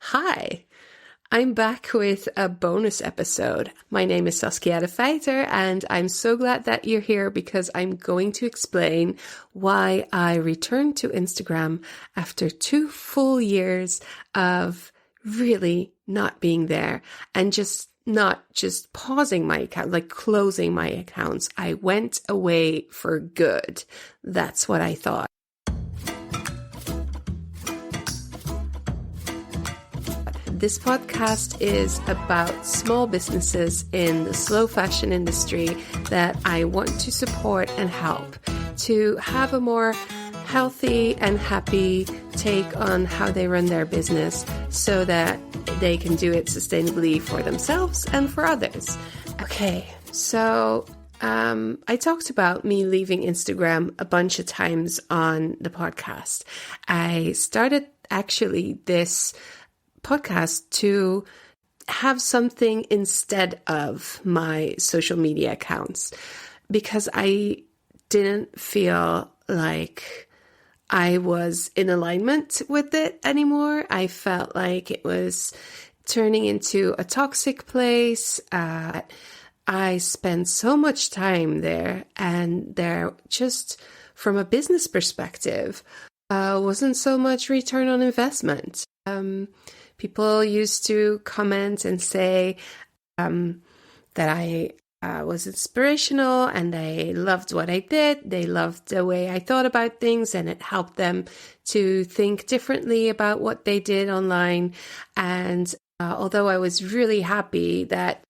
Hi, I'm back with a bonus episode. My name is Saskia de Feiter, and I'm so glad that you're here because I'm going to explain why I returned to Instagram after 2 full years of really not being there and not just pausing my account, like closing my accounts. I went away for good. That's what I thought. This podcast is about small businesses in the slow fashion industry that I want to support and help to have a more healthy and happy take on how they run their business so that they can do it sustainably for themselves and for others. Okay, so I talked about me leaving Instagram a bunch of times on the podcast. I started actually this podcast to have something instead of my social media accounts because I didn't feel like I was in alignment with it anymore. I felt like it was turning into a toxic place. I spent so much time there, and there just from a business perspective wasn't so much return on investment. People used to comment and say that I was inspirational and they loved what I did. They loved the way I thought about things and it helped them to think differently about what they did online. And although I was really happy that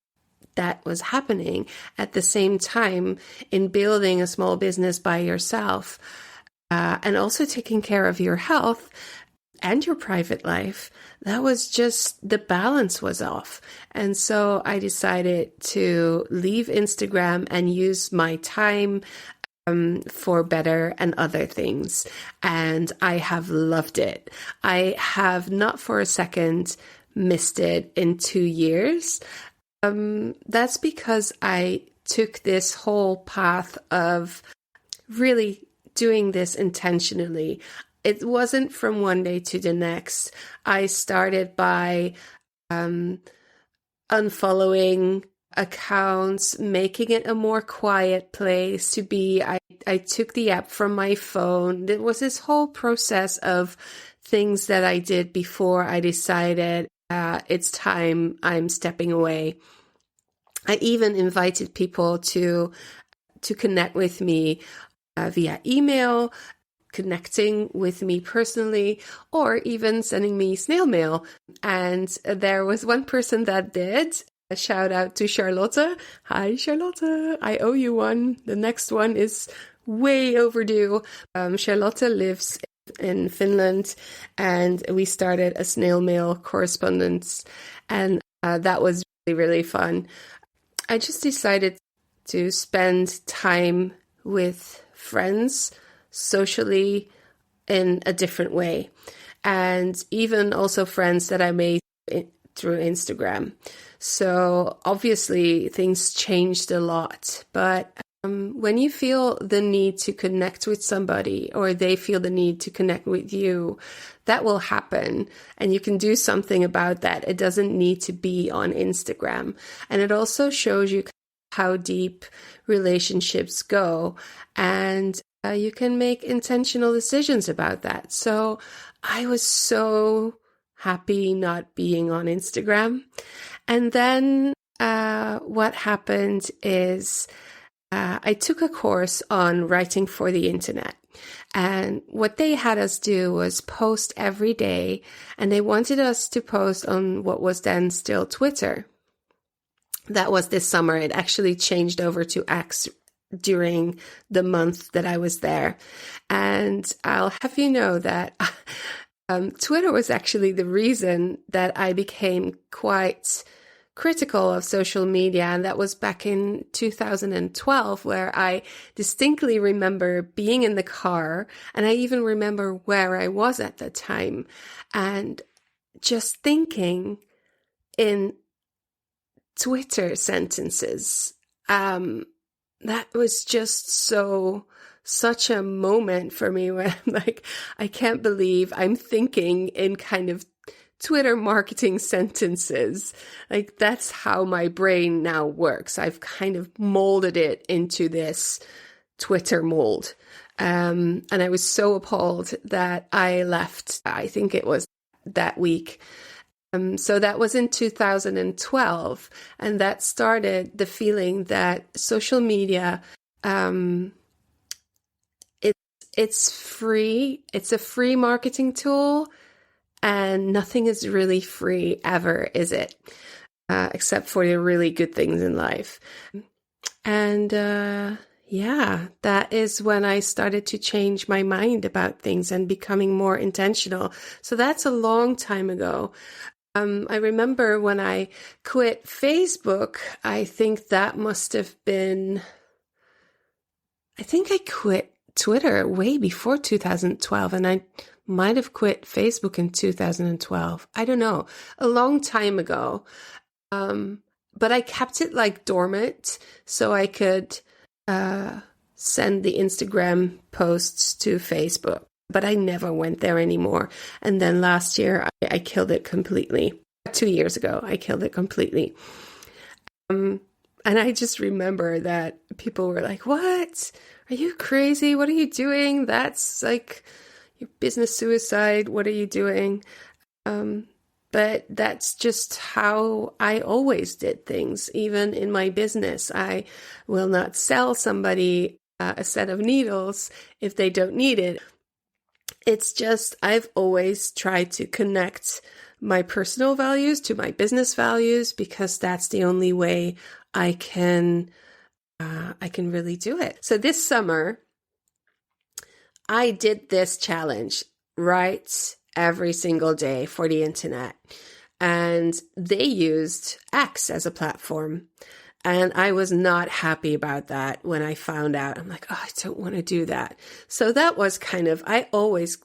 that was happening, at the same time, in building a small business by yourself and also taking care of your health and your private life, that was just, the balance was off. And so I decided to leave Instagram and use my time for better and other things. And I have loved it. I have not for a second missed it in 2 years. That's because I took this whole path of really doing this intentionally. It wasn't from one day to the next. I started by unfollowing accounts, making it a more quiet place to be. I took the app from my phone. There was this whole process of things that I did before I decided it's time, I'm stepping away. I even invited people to connect with me via email, connecting with me personally, or even sending me snail mail. And there was one person that did. A shout out to Charlotte. Hi, Charlotte. I owe you one. The next one is way overdue. Charlotte lives in Finland, and we started a snail mail correspondence, and that was really, really fun. I just decided to spend time with friends socially in a different way, and even also friends that I made through Instagram. So obviously things changed a lot, but when you feel the need to connect with somebody or they feel the need to connect with you, that will happen and you can do something about that. It doesn't need to be on Instagram. And it also shows you how deep relationships go, and you can make intentional decisions about that. So I was so happy not being on Instagram. And then what happened is I took a course on writing for the internet. And what they had us do was post every day. And they wanted us to post on what was then still Twitter. That was this summer. It actually changed over to X during the month that I was there. And I'll have you know that Twitter was actually the reason that I became quite critical of social media. And that was back in 2012, where I distinctly remember being in the car, and I even remember where I was at the time, and just thinking in Twitter sentences. That was just such a moment for me where I'm like, I can't believe I'm thinking in kind of Twitter marketing sentences. Like that's how my brain now works. I've kind of molded it into this Twitter mold. And I was so appalled that I left, I think it was that week. So that was in 2012. And that started the feeling that social media, it's free. It's a free marketing tool. And nothing is really free ever, is it? Except for the really good things in life. And yeah, that is when I started to change my mind about things and becoming more intentional. So that's a long time ago. I remember when I quit Facebook, I think that must have been, I think I quit Twitter way before 2012, and I might have quit Facebook in 2012. I don't know, a long time ago. But I kept it like dormant so I could send the Instagram posts to Facebook. But I never went there anymore. And then last year, I killed it completely. 2 years ago, I killed it completely. And I just remember that people were like, what? Are you crazy? What are you doing? That's like your business suicide. What are you doing? But that's just how I always did things. Even in my business, I will not sell somebody a set of needles if they don't need it. It's just, I've always tried to connect my personal values to my business values because that's the only way I can really do it. So this summer, I did this challenge, write every single day for the internet. And they used X as a platform. And I was not happy about that when I found out. I'm like, oh, I don't want to do that. So that was kind of, I always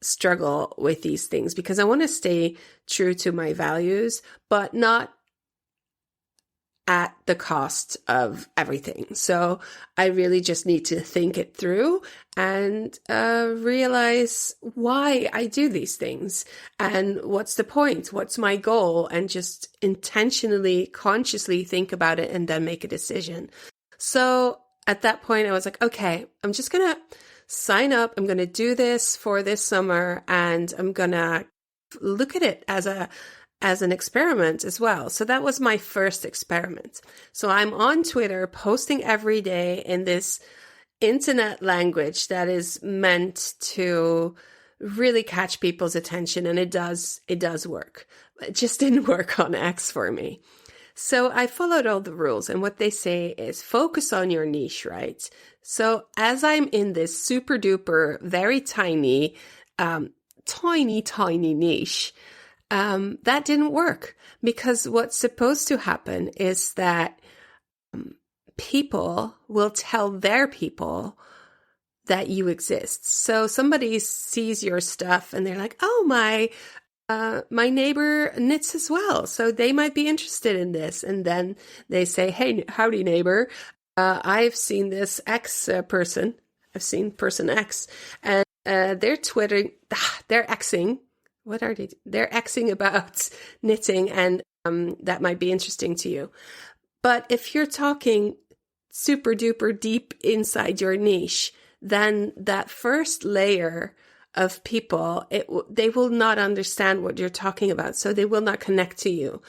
struggle with these things because I want to stay true to my values, but not at the cost of everything. So I really just need to think it through and realize why I do these things and what's the point, what's my goal, and just intentionally, consciously think about it and then make a decision. So at that point, I was like, okay, I'm just going to sign up. I'm going to do this for this summer, and I'm going to look at it as an experiment as well. So that was my first experiment. So I'm on Twitter posting every day in this internet language that is meant to really catch people's attention. And it does work. It just didn't work on X for me. So I followed all the rules, and what they say is focus on your niche, right? So as I'm in this super duper, very tiny niche, that didn't work because what's supposed to happen is that people will tell their people that you exist. So somebody sees your stuff and they're like, oh, my neighbor knits as well, so they might be interested in this. And then they say, hey, howdy neighbor, I've seen this X person. I've seen person X, and they're Twittering, they're Xing. What are they? They're Xing about knitting, and that might be interesting to you. But if you're talking super duper deep inside your niche, then that first layer of people, they will not understand what you're talking about, so they will not connect to you.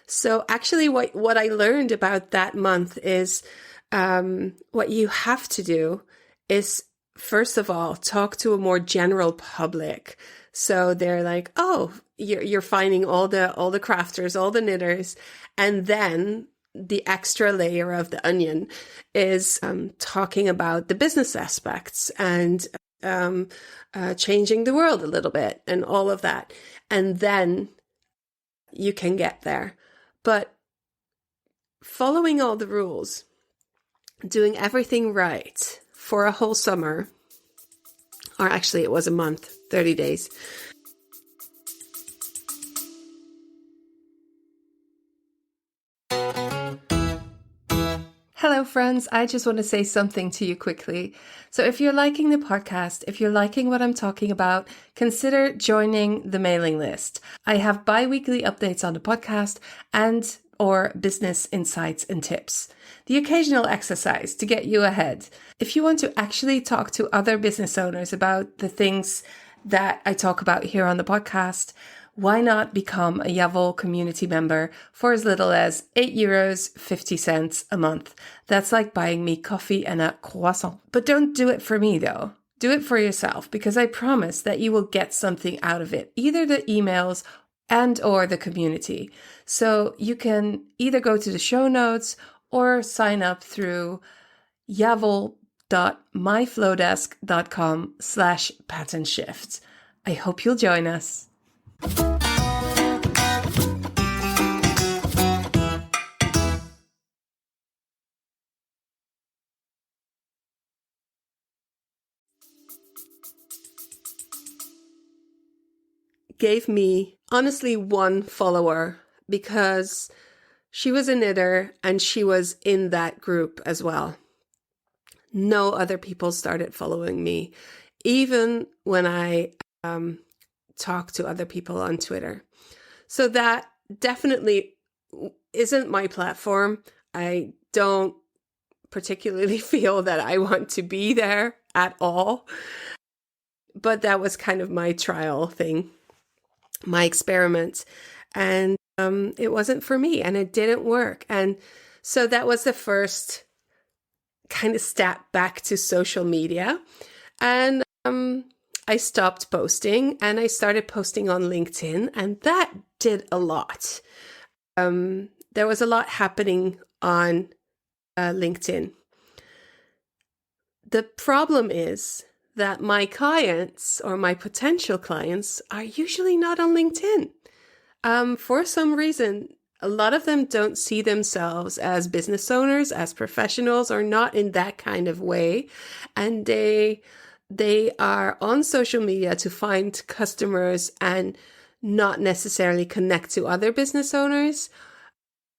So actually what I learned about that month is what you have to do is, first of all, talk to a more general public. So they're like, oh, you're finding all the crafters, all the knitters. And then the extra layer of the onion is talking about the business aspects and changing the world a little bit and all of that. And then you can get there. But following all the rules, doing everything right for a whole summer, or actually it was a month, 30 days. Hello, friends. I just want to say something to you quickly. So, if you're liking the podcast, if you're liking what I'm talking about, consider joining the mailing list. I have bi-weekly updates on the podcast and or business insights and tips. The occasional exercise to get you ahead. If you want to actually talk to other business owners about the things that I talk about here on the podcast, why not become a Yavol community member for as little as €8.50 a month? That's like buying me coffee and a croissant. But don't do it for me though. Do it for yourself, because I promise that you will get something out of it, either the emails and or the community. So you can either go to the show notes or sign up through yavol.myflowdesk.com/pattern shift. I hope you'll join us. Gave me honestly one follower because she was a knitter and she was in that group as well. No other people started following me, even when I talk to other people on Twitter. So that definitely isn't my platform. I don't particularly feel that I want to be there at all. But that was kind of my trial thing, my experiment. And it wasn't for me and it didn't work. And so that was the first kind of step back to social media. And I stopped posting and I started posting on LinkedIn, and that did a lot. There was a lot happening on LinkedIn. The problem is that my clients or my potential clients are usually not on LinkedIn. For some reason, a lot of them don't see themselves as business owners, as professionals, or not in that kind of way. And they are on social media to find customers and not necessarily connect to other business owners,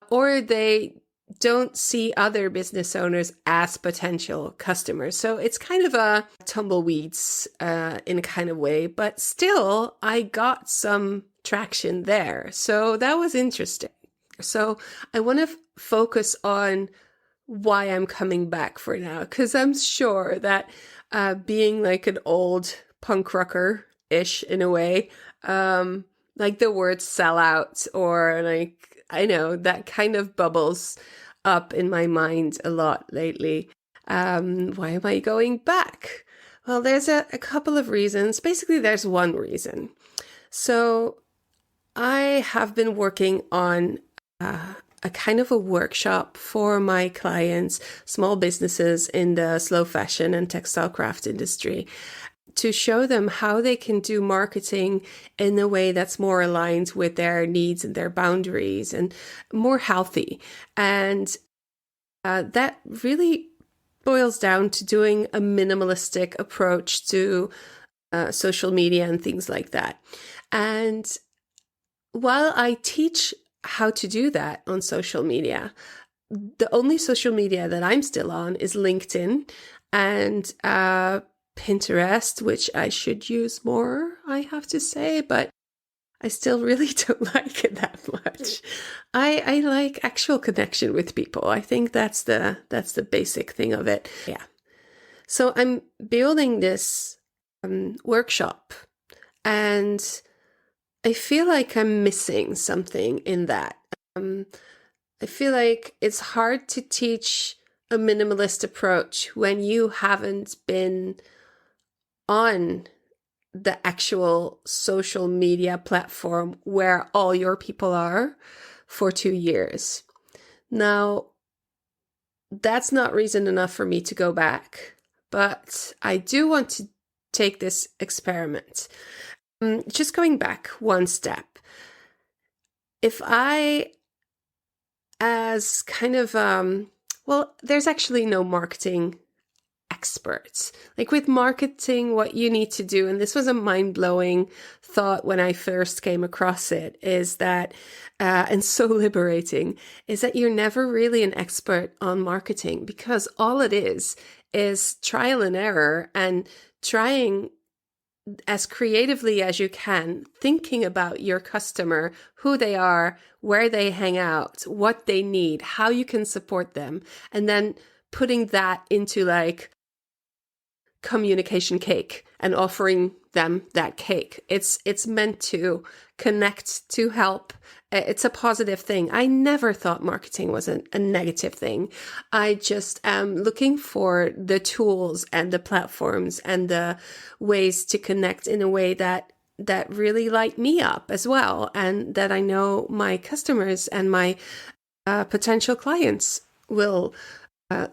or they don't see other business owners as potential customers. So it's kind of a tumbleweeds in a kind of way, but still I got some traction there. So that was interesting. So I want to focus on why I'm coming back for now, because I'm sure that being like an old punk rocker-ish in a way, like the word sellout or like, I know that kind of bubbles up in my mind a lot lately. Why am I going back? Well, there's a couple of reasons. Basically, there's one reason. So I have been working on a kind of a workshop for my clients, small businesses in the slow fashion and textile craft industry, to show them how they can do marketing in a way that's more aligned with their needs and their boundaries and more healthy. And that really boils down to doing a minimalistic approach to social media and things like that. And while I teach how to do that on social media, the only social media that I'm still on is LinkedIn and Pinterest, which I should use more, I have to say, but I still really don't like it that much. I like actual connection with people. I think that's the basic thing of it. Yeah. So I'm building this workshop, and I feel like I'm missing something in that. I feel like it's hard to teach a minimalist approach when you haven't been on the actual social media platform where all your people are for 2 years. Now, that's not reason enough for me to go back, but I do want to take this experiment. Just going back one step. If I, as kind of, well, there's actually no marketing experts. Like with marketing, what you need to do, and this was a mind-blowing thought when I first came across it, is that, and so liberating, is that you're never really an expert on marketing, because all it is trial and error and trying as creatively as you can, thinking about your customer, who they are, where they hang out, what they need, how you can support them, and then putting that into like communication cake and offering them that cake. It's meant to connect, to help. It's a positive thing. I never thought marketing was a negative thing. I just am looking for the tools and the platforms and the ways to connect in a way that really light me up as well, and that I know my customers and my potential clients will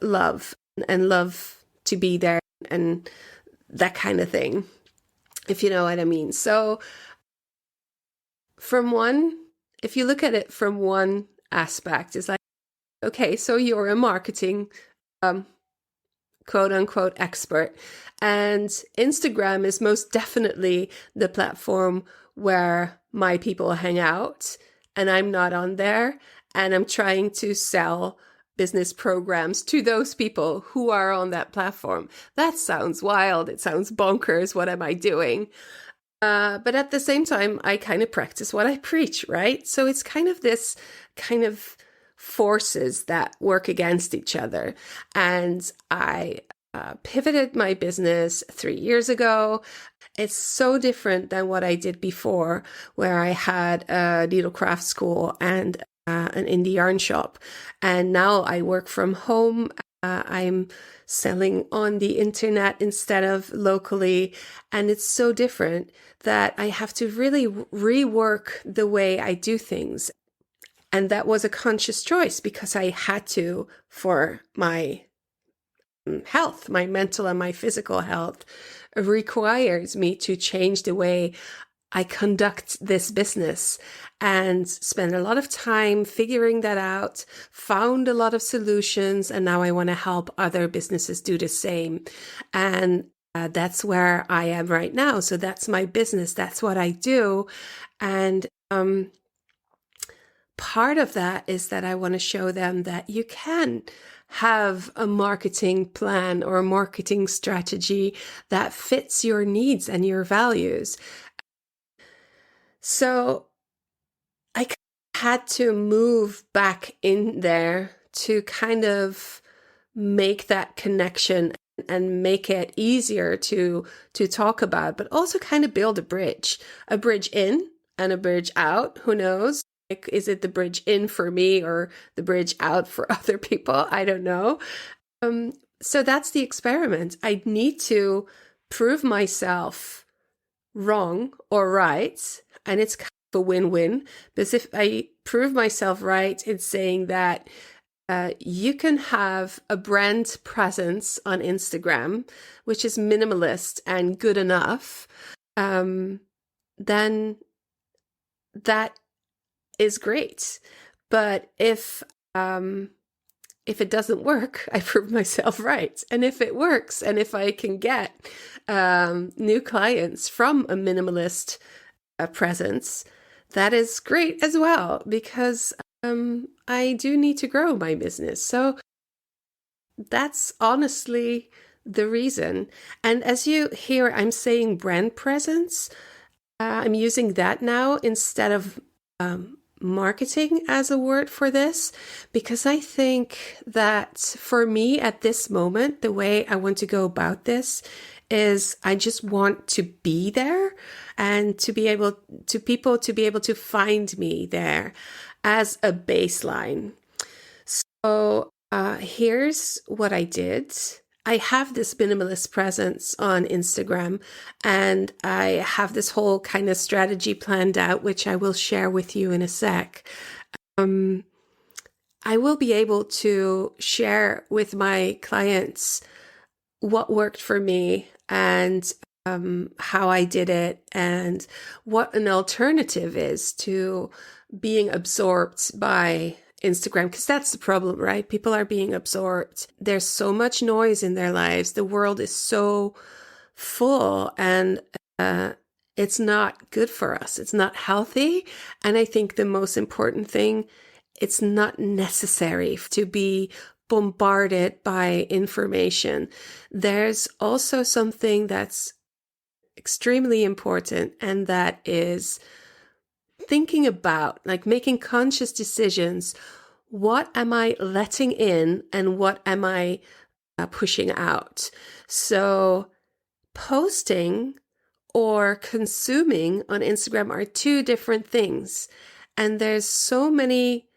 love to be there and that kind of thing, if you know what I mean. So if you look at it from one aspect, it's like, okay, so you're a marketing quote unquote expert, and Instagram is most definitely the platform where my people hang out, and I'm not on there, and I'm trying to sell business programs to those people who are on that platform. That sounds wild. It sounds bonkers. What am I doing? But at the same time, I kind of practice what I preach, right? So it's kind of this kind of forces that work against each other. And I pivoted my business 3 years ago. It's so different than what I did before, where I had a needlecraft school and an indie yarn shop. And now I work from home. I'm selling on the internet instead of locally. And it's so different that I have to really rework the way I do things. And that was a conscious choice because I had to for my health. My mental and my physical health requires me to change the way I conduct this business, and spend a lot of time figuring that out, found a lot of solutions, and now I want to help other businesses do the same. And that's where I am right now. So that's my business. That's what I do. And part of that is that I want to show them that you can have a marketing plan or a marketing strategy that fits your needs and your values. So I had to move back in there to kind of make that connection and make it easier to talk about, but also kind of build a bridge in and a bridge out. Who knows? Like, is it the bridge in for me or the bridge out for other people? I don't know. So that's the experiment. I need to prove myself wrong or right. And it's kind of a win-win, because if I prove myself right in saying that you can have a brand presence on Instagram, which is minimalist and good enough, then that is great. But if it doesn't work, I prove myself right. And if it works, and if I can get new clients from a minimalist presence, that is great as well, because I do need to grow my business. So that's honestly the reason. And as you hear, I'm saying brand presence. I'm using that now instead of marketing as a word for this, because I think that for me at this moment, the way I want to go about this is I just want to be there and to be able to find me there as a baseline. So here's what I did. I have this minimalist presence on Instagram, and I have this whole kind of strategy planned out, which I will share with you in a sec. I will be able to share with my clients what worked for me and how I did it, and what an alternative is to being absorbed by Instagram, because that's the problem, right? People are being absorbed. There's so much noise in their lives. The world is so full, and it's not good for us. It's not healthy. And I think the most important thing, it's not necessary to be bombarded by information. There's also something that's extremely important, and that is thinking about, like, making conscious decisions. What am I letting in and what am I pushing out? So posting or consuming on Instagram are two different things. And there's so many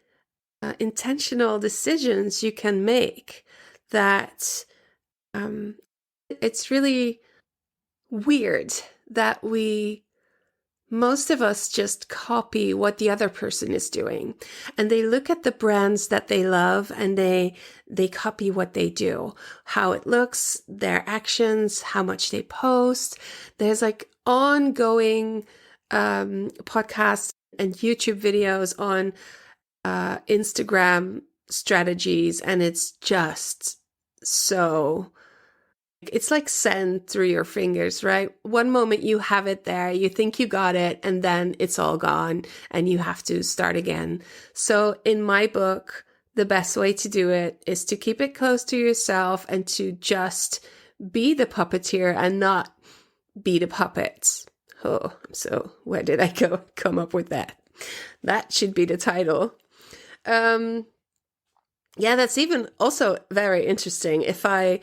intentional decisions you can make that it's really weird that most of us just copy what the other person is doing, and they look at the brands that they love and they copy what they do, how it looks, their actions, how much they post. There's like ongoing podcasts and YouTube videos on Instagram strategies, and it's just so, it's like sand through your fingers, right? One moment you have it there, you think you got it, and then it's all gone and you have to start again. So in my book, the best way to do it is to keep it close to yourself and to just be the puppeteer and not be the puppets. Oh, so where did I come up with that? That should be the title. Yeah, that's even also very interesting. If I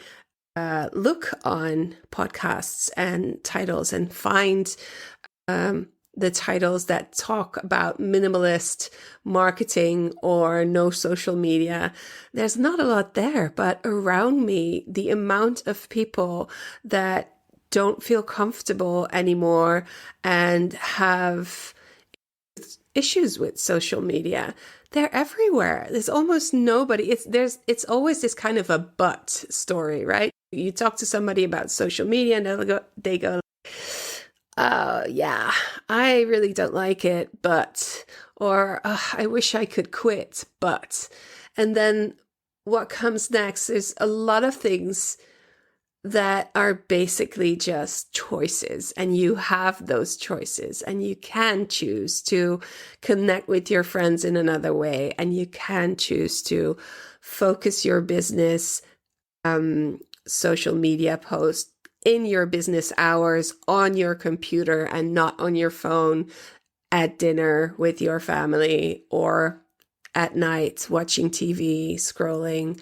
look on podcasts and titles and find the titles that talk about minimalist marketing or no social media, there's not a lot there. But around me, the amount of people that don't feel comfortable anymore and have issues with social media, they're everywhere. There's almost nobody. It's always this kind of a but story, right? You talk to somebody about social media and they go, oh yeah, I really don't like it, but, or I wish I could quit, but. And then what comes next is a lot of things that are basically just choices, and you have those choices, and you can choose to connect with your friends in another way, and you can choose to focus your business social media post in your business hours on your computer and not on your phone at dinner with your family or at night watching TV, scrolling.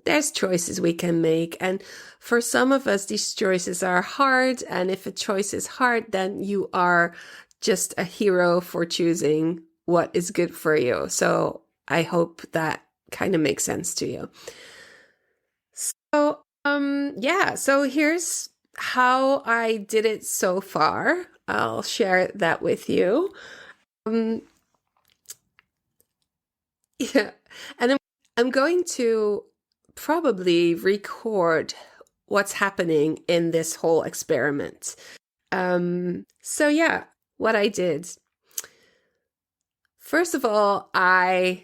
There's choices we can make. And for some of us, these choices are hard. And if a choice is hard, then you are just a hero for choosing what is good for you. So I hope that kind of makes sense to you. So, so here's how I did it so far. I'll share that with you. Yeah. And then I'm going to probably record what's happening in this whole experiment. So yeah, what I did. First of all, I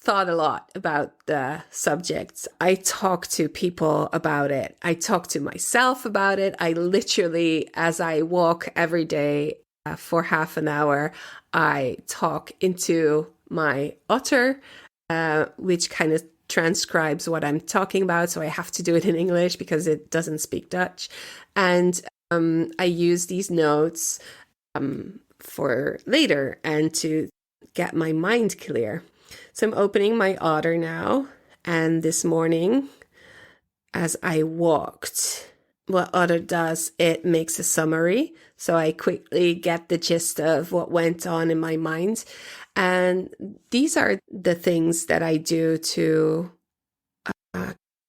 thought a lot about the subjects. I talked to people about it. I talked to myself about it. I literally, as I walk every day for half an hour, I talk into my otter, which kind of transcribes what I'm talking about. So I have to do it in English because it doesn't speak Dutch. And I use these notes for later and to get my mind clear. So I'm opening my otter now. And this morning, as I walked, what Otter does, it makes a summary. So I quickly get the gist of what went on in my mind. And these are the things that I do to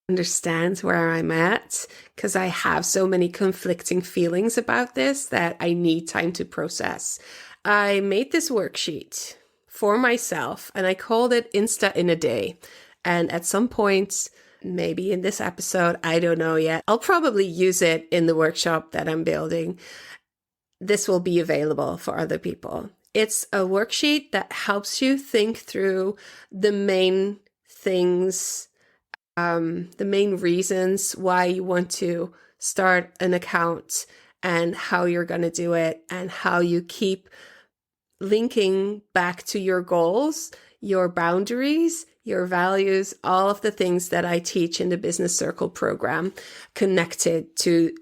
understand where I'm at, because I have so many conflicting feelings about this that I need time to process. I made this worksheet for myself and I called it Insta in a Day. And at some point, maybe in this episode, I don't know yet, I'll probably use it in the workshop that I'm building. This will be available for other people. It's a worksheet that helps you think through the main things, the main reasons why you want to start an account and how you're going to do it and how you keep linking back to your goals, your boundaries, your values, all of the things that I teach in the Business Circle program connected to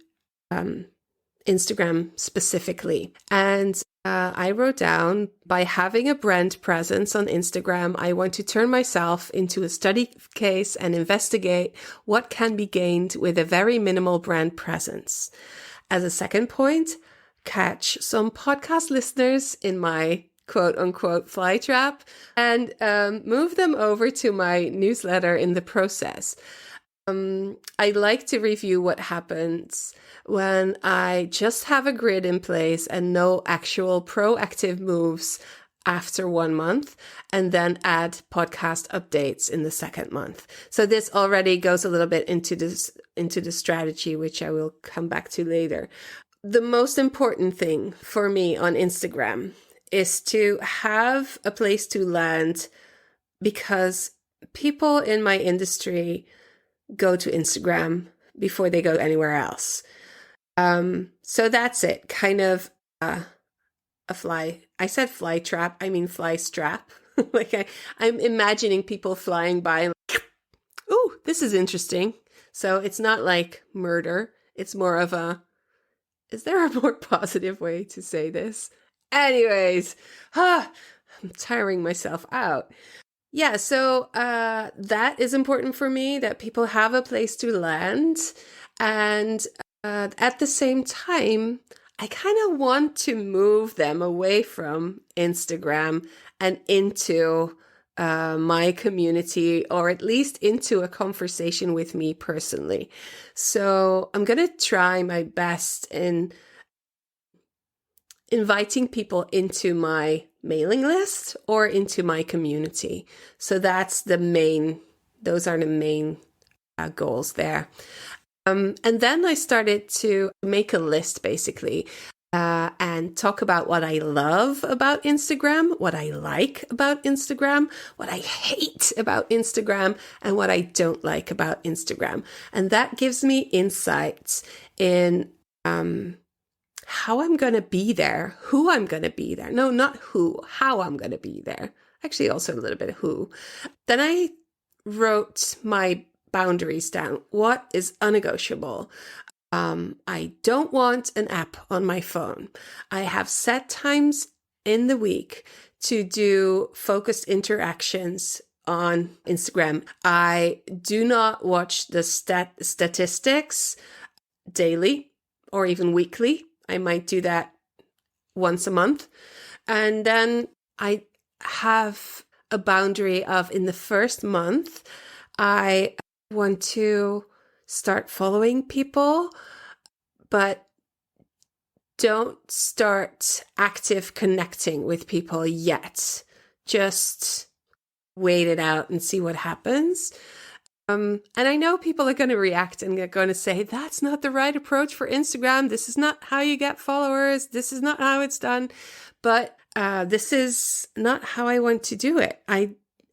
Instagram specifically. And I wrote down, by having a brand presence on Instagram, I want to turn myself into a study case and investigate what can be gained with a very minimal brand presence. As a second point, catch some podcast listeners in my quote unquote fly trap and move them over to my newsletter in the process. I like to review what happens when I just have a grid in place and no actual proactive moves after 1 month, and then add podcast updates in the second month. So this already goes a little bit into the strategy, which I will come back to later. The most important thing for me on Instagram is to have a place to land, because people in my industry go to Instagram before they go anywhere else. So that's it. Kind of a fly. I said fly trap. I mean fly strap. Like I'm imagining people flying by and like, ooh, this is interesting. So it's not like murder. It's more of is there a more positive way to say this? Anyways, I'm tiring myself out. Yeah, so that is important for me, that people have a place to land. And at the same time, I kind of want to move them away from Instagram and into my community, or at least into a conversation with me personally. So I'm going to try my best in inviting people into my mailing list or into my community. So those are the main goals there. And then I started to make a list basically, and talk about what I love about Instagram, what I like about Instagram, what I hate about Instagram, and what I don't like about Instagram. And that gives me insights in how I'm going to be there, who I'm going to be there. No, not who, how I'm going to be there. Actually, also a little bit of who. Then I wrote my boundaries down. What is unnegotiable? I don't want an app on my phone. I have set times in the week to do focused interactions on Instagram. I do not watch the statistics daily or even weekly. I might do that once a month. And then I have a boundary of, in the first month, I want to start following people, but don't start active connecting with people yet. Just wait it out and see what happens. And I know people are going to react and they're going to say, that's not the right approach for Instagram. This is not how you get followers. This is not how it's done. But this is not how I want to do it.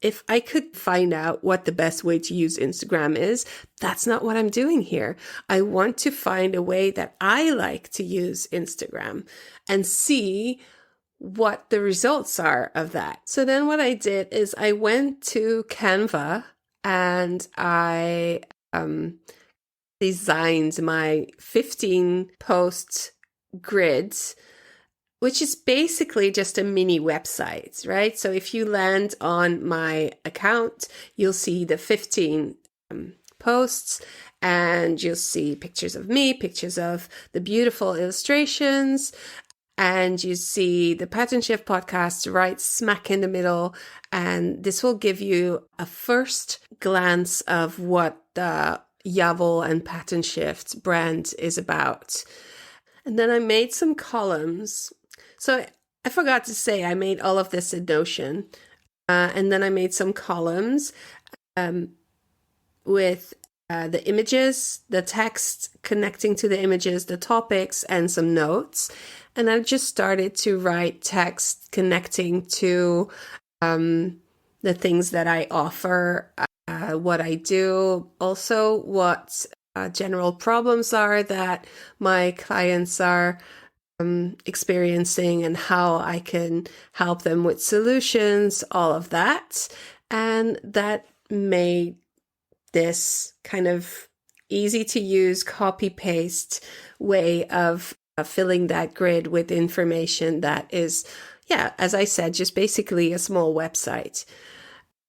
If I could find out what the best way to use Instagram is, that's not what I'm doing here. I want to find a way that I like to use Instagram and see what the results are of that. So then what I did is I went to Canva and I designed my 15 post grids, which is basically just a mini website, right? So if you land on my account, you'll see the 15 posts, and you'll see pictures of me, pictures of the beautiful illustrations, and you see the Pattern Shift podcast right smack in the middle. And this will give you a first glance of what the Yavel and Pattern Shift brand is about. And then I made some columns. So I forgot to say, I made all of this in Notion. And then I made some columns with the images, the text connecting to the images, the topics, and some notes. And I just started to write text connecting to the things that I offer, what I do, also what general problems are that my clients are experiencing and how I can help them with solutions, all of that. And that made this kind of easy to use copy paste way of filling that grid with information that is, yeah, as I said, just basically a small website.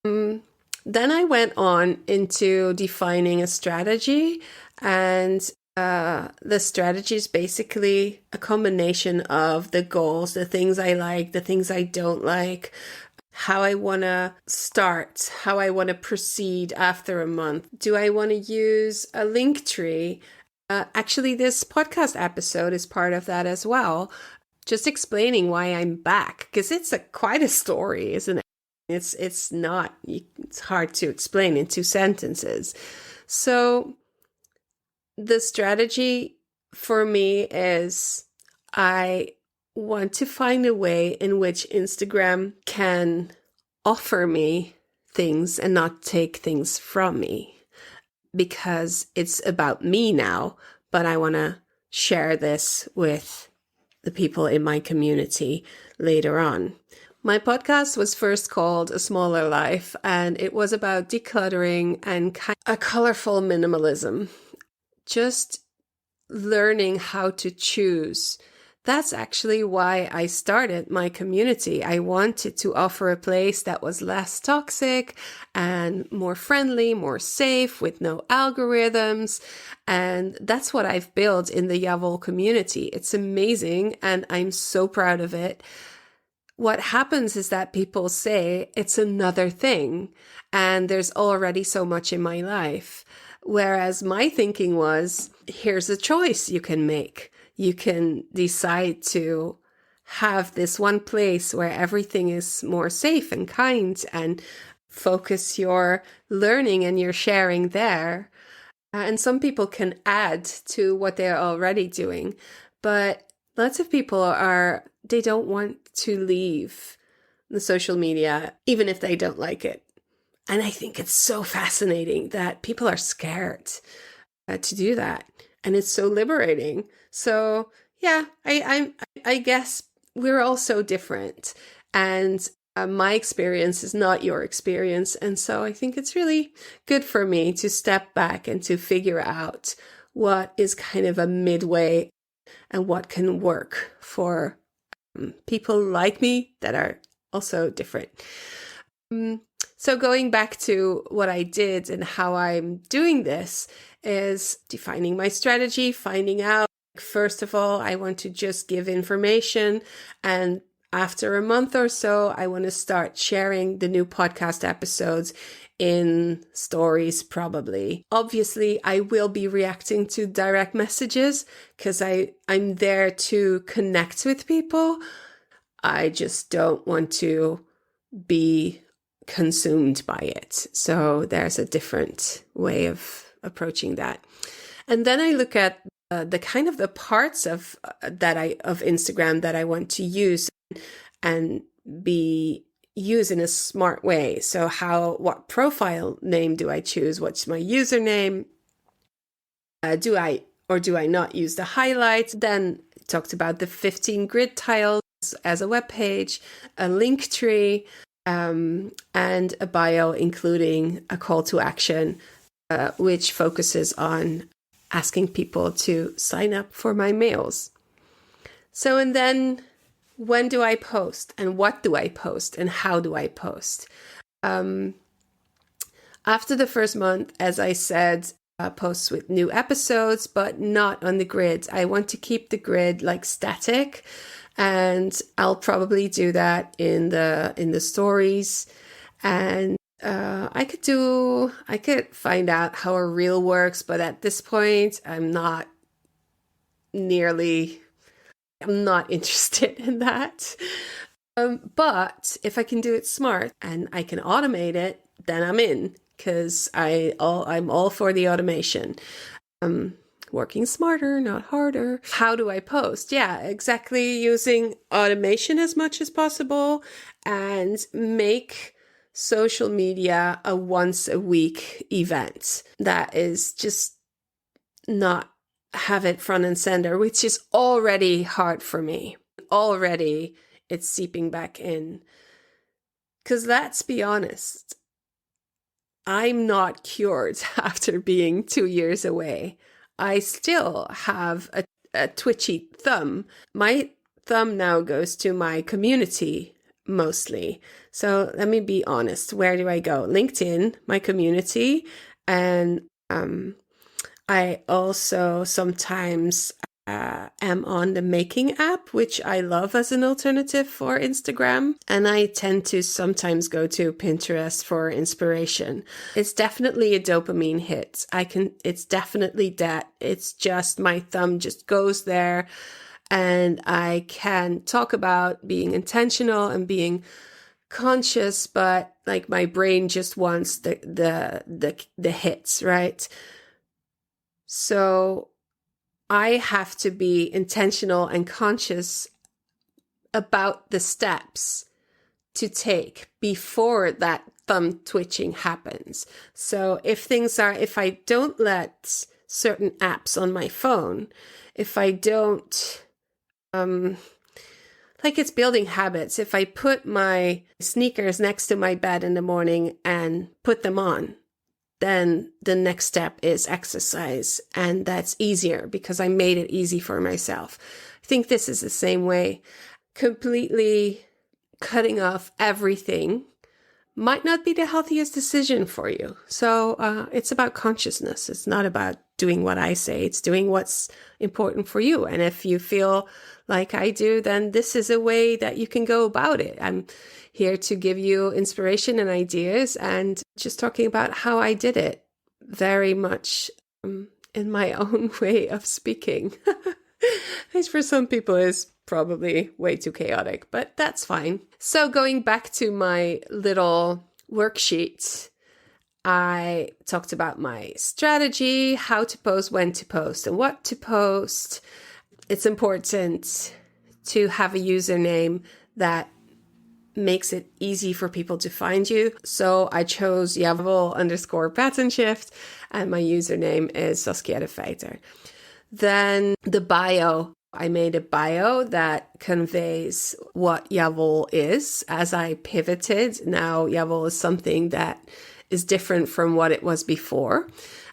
Then I went on into defining a strategy, and the strategy is basically a combination of the goals, the things I like, the things I don't like, how I want to start, how I want to proceed after a month. Do I want to use a link tree? Actually, this podcast episode is part of that as well. Just explaining why I'm back, because it's quite a story, isn't it? It's hard to explain in 2 sentences. So the strategy for me is I want to find a way in which Instagram can offer me things and not take things from me, because it's about me now, but I want to share this with the people in my community later on. My podcast was first called A Smaller Life, and it was about decluttering and a colorful minimalism. Just learning how to choose. That's actually why I started my community. I wanted to offer a place that was less toxic and more friendly, more safe, with no algorithms. And that's what I've built in the Yavol community. It's amazing, and I'm so proud of it. What happens is that people say it's another thing, and there's already so much in my life. Whereas my thinking was, here's a choice you can make. You can decide to have this one place where everything is more safe and kind, and focus your learning and your sharing there. And some people can add to what they're already doing. But lots of people they don't want to leave the social media, even if they don't like it. And I think it's so fascinating that people are scared to do that. And it's so liberating. So yeah, I guess we're all so different. And my experience is not your experience. And so I think it's really good for me to step back and to figure out what is kind of a midway and what can work for people like me that are also different. So going back to what I did and how I'm doing this is defining my strategy, finding out, first of all, I want to just give information. And after a month or so, I want to start sharing the new podcast episodes in stories, probably. Obviously, I will be reacting to direct messages because I'm there to connect with people. I just don't want to be consumed by it. So there's a different way of approaching that. And then I look at the kind of the parts of Instagram that I want to use and be used in a smart way. So what profile name do I choose? What's my username? Do I not use the highlights? Then talked about the 15 grid tiles as a web page, a link tree, and a bio including a call to action, which focuses on asking people to sign up for my mails. So, and then when do I post, and what do I post, and how do I post? After the first month, as I said, posts with new episodes, but not on the grid. I want to keep the grid like static, and I'll probably do that in the stories. And I could find out how a reel works, but at this point, I'm not interested in that. But if I can do it smart and I can automate it, then I'm in, because I'm all for the automation. working smarter, not harder. How do I post? Yeah, exactly. Using automation as much as possible and make social media a once a week event. That is just not have it front and center, which is already hard for me. Already it's seeping back in. Because let's be honest, I'm not cured after being 2 years away. I still have a twitchy thumb. My thumb now goes to my community mostly. So let me be honest. Where do I go? LinkedIn, my community. And I also sometimes am on the Making app, which I love as an alternative for Instagram. And I tend to sometimes go to Pinterest for inspiration. It's definitely a dopamine hit. It's definitely that. It's just my thumb just goes there, and I can talk about being intentional and being conscious, but like my brain just wants the hits, right? So I have to be intentional and conscious about the steps to take before that thumb twitching happens. So if I don't let certain apps on my phone, if I don't, like it's building habits. If I put my sneakers next to my bed in the morning and put them on, then the next step is exercise. And that's easier because I made it easy for myself. I think this is the same way. Completely cutting off everything might not be the healthiest decision for you. So it's about consciousness. It's not about doing what I say. It's doing what's important for you. And if you feel like I do, then this is a way that you can go about it. I'm here to give you inspiration and ideas and just talking about how I did it very much in my own way of speaking. Which for some people is probably way too chaotic, but that's fine. So going back to my little worksheet, I talked about my strategy, how to post, when to post, and what to post. It's important to have a username that makes it easy for people to find you. So I chose Javel_pattern_shift, and my username is Saskia de Feiter. Then the bio. I made a bio that conveys what Javel is. As I pivoted, now Javel is something that is different from what it was before,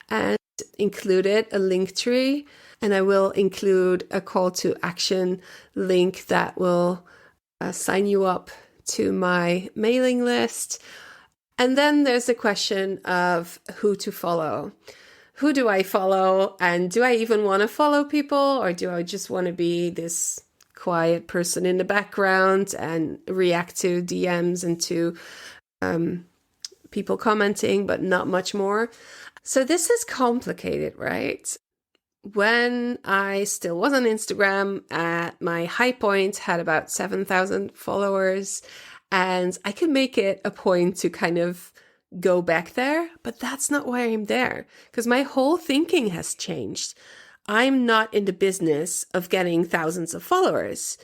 and included a link tree. And I will include a call to action link that will sign you up to my mailing list. And then there's the question of who to follow. Who do I follow? And do I even want to follow people? Or do I just want to be this quiet person in the background and react to DMs and to people commenting, but not much more? So this is complicated, right? When I still was on Instagram, at my high point, had about 7,000 followers, and I could make it a point to kind of go back there, but that's not why I'm there, because my whole thinking has changed. I'm not in the business of getting thousands of followers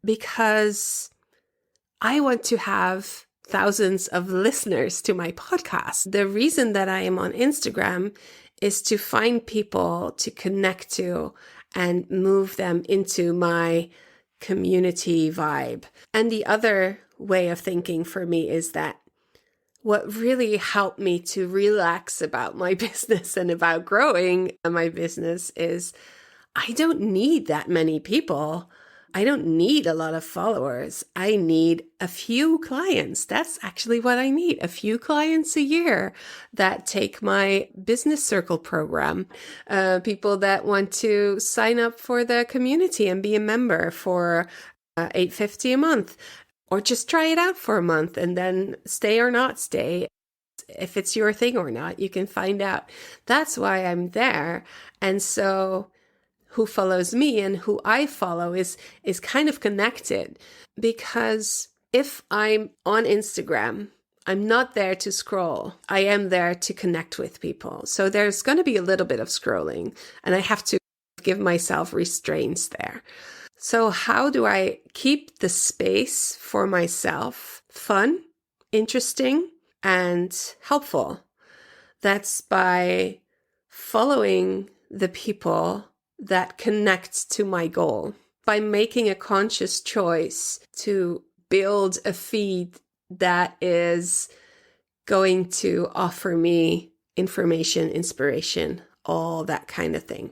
because I want to have thousands of listeners to my podcast. The reason that I am on Instagram is to find people to connect to and move them into my community vibe. And the other way of thinking for me is that what really helped me to relax about my business and about growing my business is I don't need that many people. I don't need a lot of followers. I need a few clients. That's actually what I need. A few clients a year that take my business circle program. People that want to sign up for the community and be a member for $8.50 a month. Or just try it out for a month and then stay or not stay. If it's your thing or not, you can find out. That's why I'm there. And so who follows me and who I follow is kind of connected, because if I'm on Instagram, I'm not there to scroll. I am there to connect with people. So there's going to be a little bit of scrolling, and I have to give myself restraints there. So how do I keep the space for myself fun, interesting, and helpful? That's by following the people that connect to my goal, by making a conscious choice to build a feed that is going to offer me information, inspiration, all that kind of thing.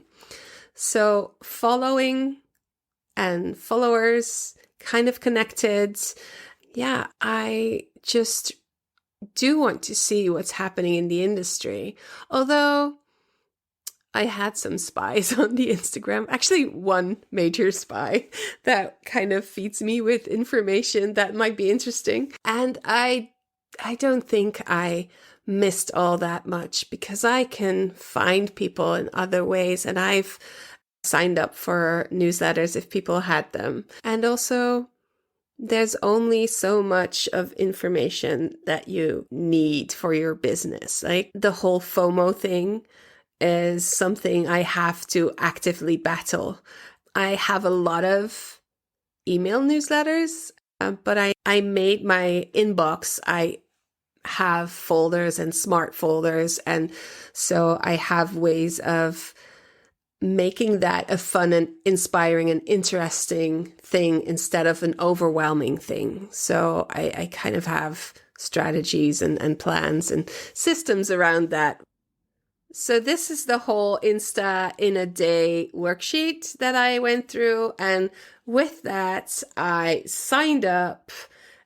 So following and followers, kind of connected. Yeah, I just do want to see what's happening in the industry. Although I had some spies on the Instagram, actually one major spy that kind of feeds me with information that might be interesting. And I don't think I missed all that much because I can find people in other ways, and I've signed up for newsletters if people had them. And also, there's only so much of information that you need for your business. Like the whole FOMO thing is something I have to actively battle. I have a lot of email newsletters, but I made my inbox, I have folders and smart folders. And so I have ways of making that a fun and inspiring and interesting thing instead of an overwhelming thing. So I kind of have strategies and plans and systems around that. So this is the whole Insta in a day worksheet that I went through. And with that, I signed up.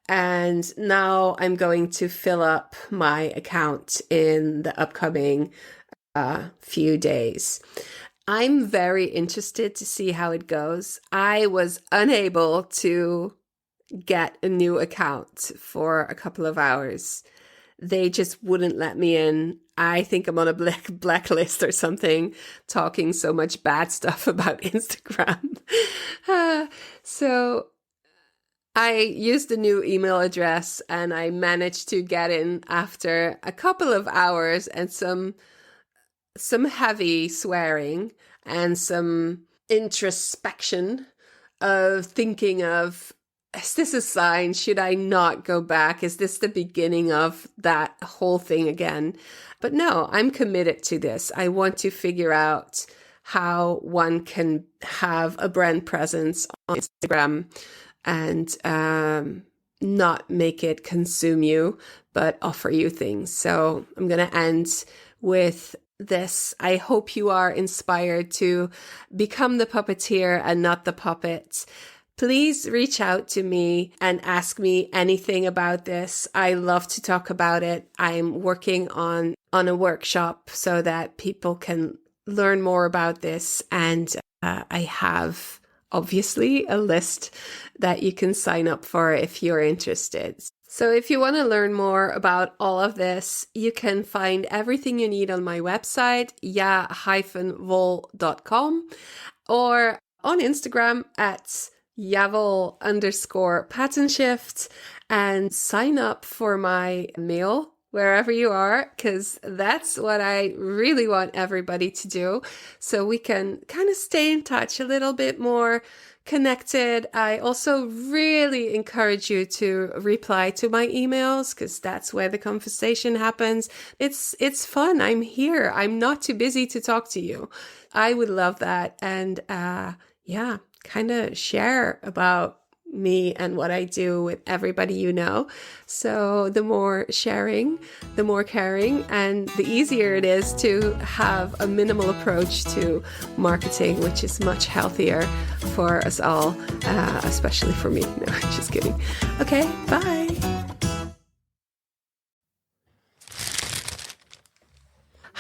And now I'm going to fill up my account in the upcoming few days. I'm very interested to see how it goes. I was unable to get a new account for a couple of hours. They just wouldn't let me in. I think I'm on a blacklist or something, talking so much bad stuff about Instagram. So I used a new email address and I managed to get in after a couple of hours and some heavy swearing and some introspection of thinking of, is this a sign? Should I not go back? Is this the beginning of that whole thing again? But no, I'm committed to this. I want to figure out how one can have a brand presence on Instagram and not make it consume you, but offer you things. So I'm going to end with this. I hope you are inspired to become the puppeteer and not the puppet. Please reach out to me and ask me anything about this. I love to talk about it. I'm working on a workshop so that people can learn more about this. And I have obviously a list that you can sign up for if you're interested. So if you want to learn more about all of this, you can find everything you need on my website, ja-vol.com, or on Instagram at Javol_pattern-shift, and sign up for my mail wherever you are, because that's what I really want everybody to do. So we can kind of stay in touch a little bit more, connected. I also really encourage you to reply to my emails because that's where the conversation happens. It's fun. I'm here. I'm not too busy to talk to you. I would love that. And kind of share about me and what I do with everybody you know. So the more sharing, the more caring, and the easier it is to have a minimal approach to marketing, which is much healthier for us all, especially for me. No, just kidding. Okay, bye.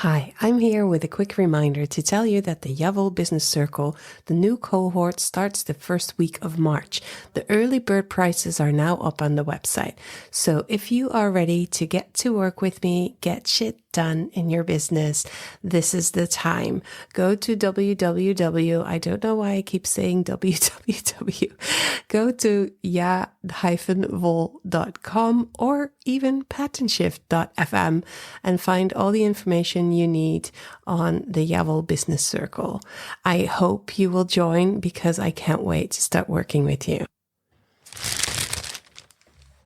Hi, I'm here with a quick reminder to tell you that the Javol Business Circle, the new cohort, starts the first week of March. The early bird prices are now up on the website. So if you are ready to get to work with me, get shit done in your business, this is the time. Go to www. I don't know why I keep saying www. Go to ja-wol.com or even patternshift.fm and find all the information you need on the Yavol Business Circle. I hope you will join because I can't wait to start working with you.